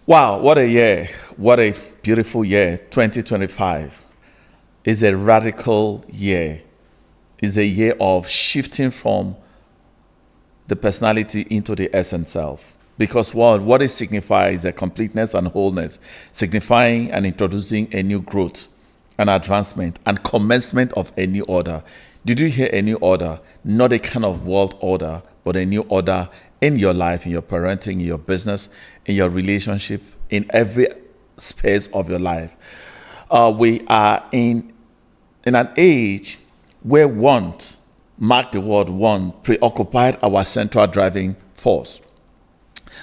Wow, what a year. What a beautiful year. 2025 is a radical year. It's a year of shifting from the personality into the essence self. Because what it signifies is a completeness and wholeness, signifying and introducing a new growth, an advancement, and commencement of a new order. Did you hear a new order? Not a kind of world order, but a new order in your life, in your parenting, in your business, in your relationship, in every space of your life. We are in an age where want, mark the word want, preoccupied our central driving force.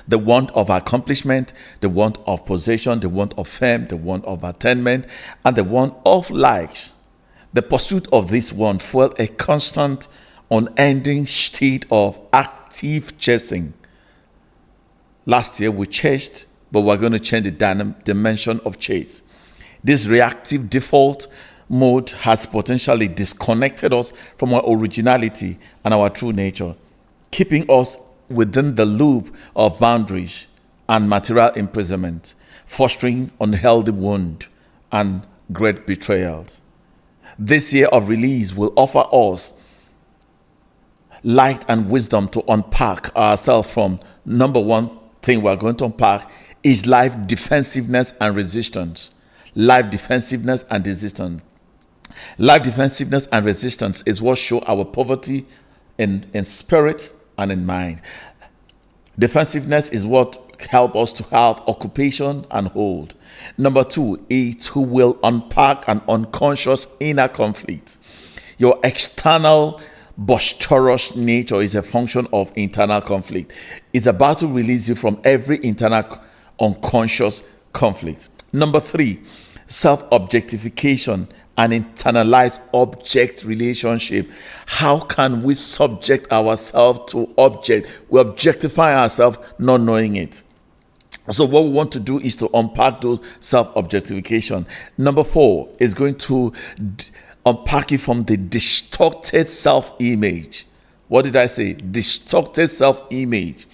The want of accomplishment, the want of possession, the want of fame, the want of attainment, and the want of likes. The pursuit of this want fueled a constant, unending state of active chasing. Last year we chased, but we're going to change the dimension of chase. This reactive default mode has potentially disconnected us from our originality and our true nature, keeping us within the loop of boundaries and material imprisonment, fostering unhealthy wound and great betrayals. This year of release will offer us light and wisdom to unpack ourselves from. Number one thing we're going to unpack is life defensiveness and resistance. Life defensiveness and resistance. Life defensiveness and resistance is what show our poverty in spirit and in mind. Defensiveness is what help us to have occupation and hold. Number two, it will unpack an unconscious inner conflict. Your external boisterous nature is a function of internal conflict. It's about to release you from every internal unconscious conflict. Number three, self-objectification and internalized object relationship. How can we subject ourselves to object? We objectify ourselves not knowing it. So what we want to do is to unpack those self-objectification. Number four is going to unpack it from the distorted self-image. What did I say? Distorted self-image.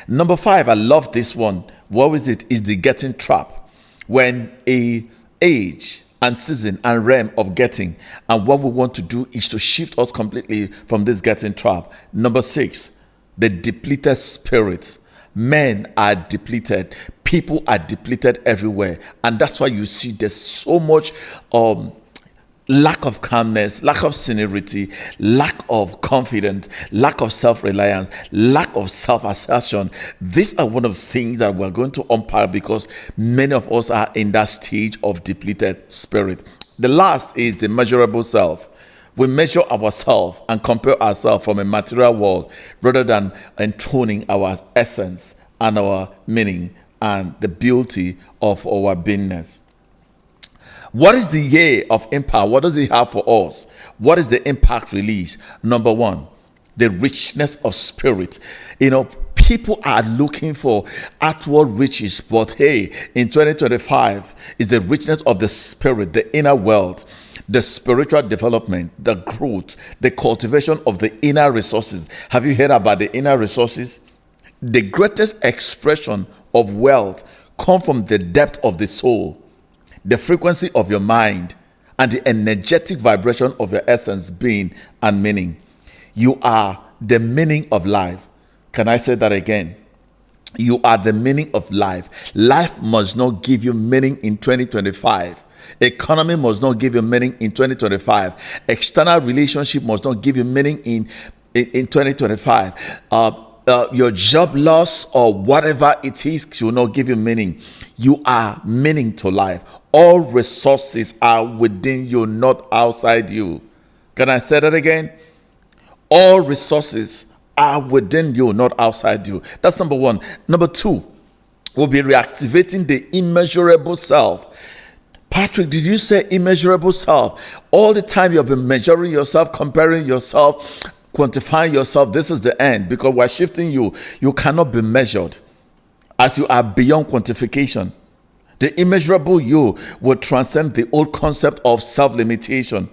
Number five, I love this one. What is it? Is the getting trap. When a age and season and realm of getting, and what we want to do is to shift us completely from this getting trap. Number six, the depleted spirit. Men are depleted, people are depleted everywhere, and that's why you see there's so much lack of calmness, lack of serenity, lack of confidence, lack of self-reliance, lack of self-assertion. These are one of the things that we're going to unpack because many of us are in that stage of depleted spirit. The last is the measurable self. We measure ourselves and compare ourselves from a material world rather than entoning our essence and our meaning and the beauty of our beingness. What is the year of impact? What does it have for us? What is the impact release? Number one, the richness of spirit. People are looking for outward riches, but hey, in 2025 is the richness of the spirit, the inner world, the spiritual development, the growth, the cultivation of the inner resources. Have you heard about the inner resources? The greatest expression of wealth comes from the depth of the soul, the frequency of your mind, and the energetic vibration of your essence, being, and meaning. You are the meaning of life. Can I say that again? You are the meaning of life. Life must not give you meaning in 2025. Economy must not give you meaning in 2025. External relationship must not give you meaning in 2025. Your job loss or whatever it is should not give you meaning. You are meaning to life. All resources are within you, not outside you. Can I say that again? All resources are within you, not outside you. That's number one. Number two, we'll be reactivating the immeasurable self. Patrick, did you say immeasurable self? All the time you've been measuring yourself, comparing yourself, quantifying yourself. This is the end, because we're shifting you. You cannot be measured as you are beyond quantification. The immeasurable you will transcend the old concept of self-limitation.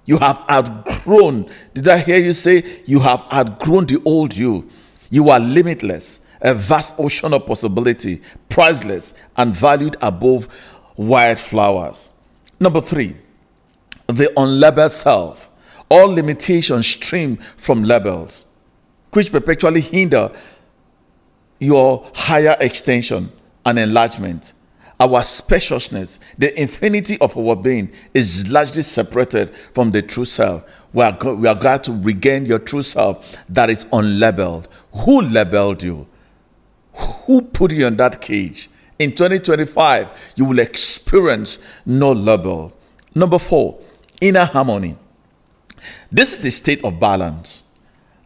You have outgrown. Did I hear you say you have outgrown the old you? You are limitless. a vast ocean of possibility, priceless and valued above wildflowers. Number 3, the unlabeled self. All limitations stream from labels, which perpetually hinder your higher extension and enlargement. Our spaciousness, the infinity of our being, is largely separated from the true self. We are glad to regain your true self that is unlabeled. Who labeled you? Who put you in that cage? In 2025, you will experience no label. Number 4, inner harmony. This is the state of balance.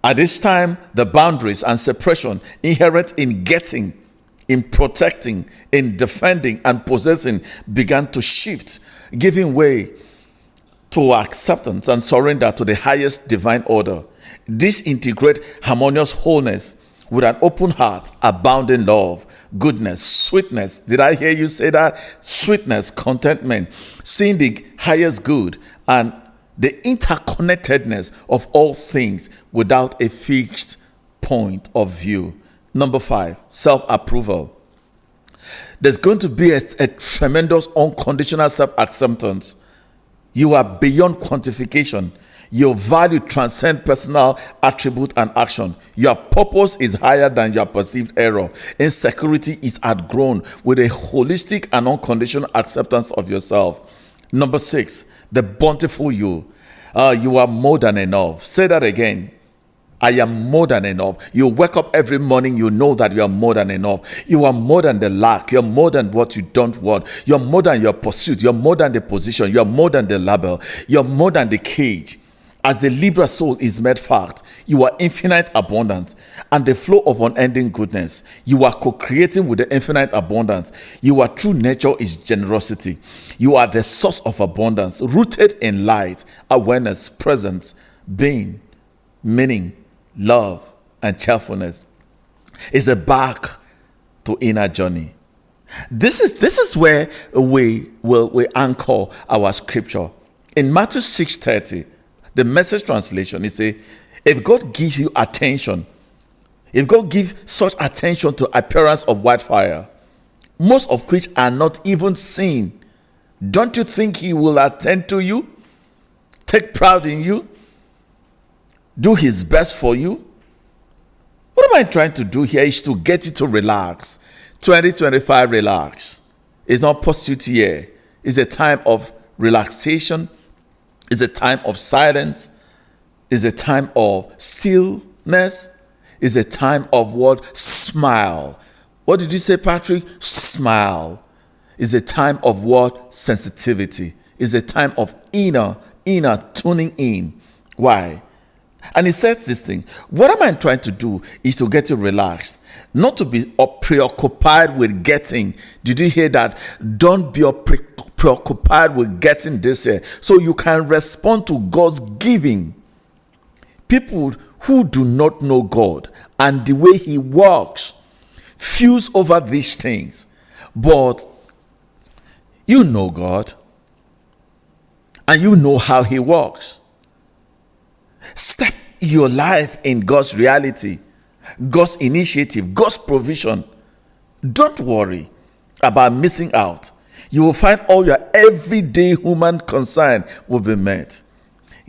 At this time, the boundaries and separation inherent in getting, in protecting, in defending, and possessing began to shift, giving way to acceptance and surrender to the highest divine order. This integrate harmonious wholeness with an open heart, abounding love, goodness, sweetness. Did I hear you say that? Sweetness, contentment, seeing the highest good, and the interconnectedness of all things without a fixed point of view. Number 5, self-approval. There's going to be a tremendous unconditional self-acceptance. You are beyond quantification. Your value transcends personal attribute and action. Your purpose is higher than your perceived error. Insecurity is outgrown with a holistic and unconditional acceptance of yourself. Number 6, the bountiful you. You are more than enough. Say that again. I am more than enough. You wake up every morning, you know that you are more than enough. You are more than the lack. You're more than what you don't want. You're more than your pursuit. You're more than the position. You're more than the label. You're more than the cage. As the Libra soul is made fact, you are infinite abundance and the flow of unending goodness. You are co-creating with the infinite abundance. Your true nature is generosity. You are the source of abundance, rooted in light, awareness, presence, being, meaning, love, and cheerfulness. It's a back to inner journey. This is where we anchor our scripture. In Matthew 6:30, the Message translation, it says, if God gives you attention, if God gives such attention to appearance of wildfire, most of which are not even seen, don't you think he will attend to you, take pride in you, do his best for you? What am I trying to do here is to get you to relax. 2025, relax. It's not pursuit year. It's a time of relaxation. It's a time of silence. It's a time of stillness. It's a time of what? Smile. What did you say, Patrick? Smile. It's a time of what? Sensitivity. It's a time of inner tuning in. Why? And he says this thing. What am I trying to do is to get you relaxed, not to be preoccupied with getting. Did you hear that? Don't be preoccupied with getting this here, so you can respond to God's giving. People who do not know God and the way he works fuse over these things, but you know God and you know how he works. Step your life in God's reality, God's initiative, God's provision. Don't worry about missing out. You will find all your everyday human concern will be met.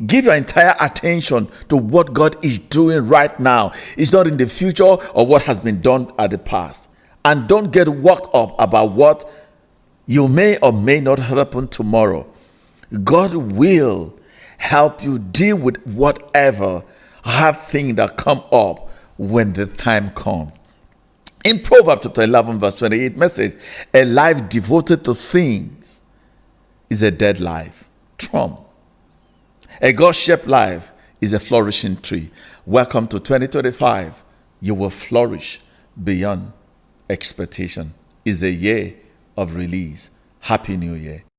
Give your entire attention to what God is doing right now. It's not in the future or what has been done at the past. And don't get worked up about what you may or may not happen tomorrow. God will help you deal with whatever hard thing that come up when the time comes. In Proverbs chapter 11 verse 28 message, a life devoted to things is a dead life. Trump. A God-shaped life is a flourishing tree. Welcome to 2025. You will flourish beyond expectation. It's a year of release. Happy New Year.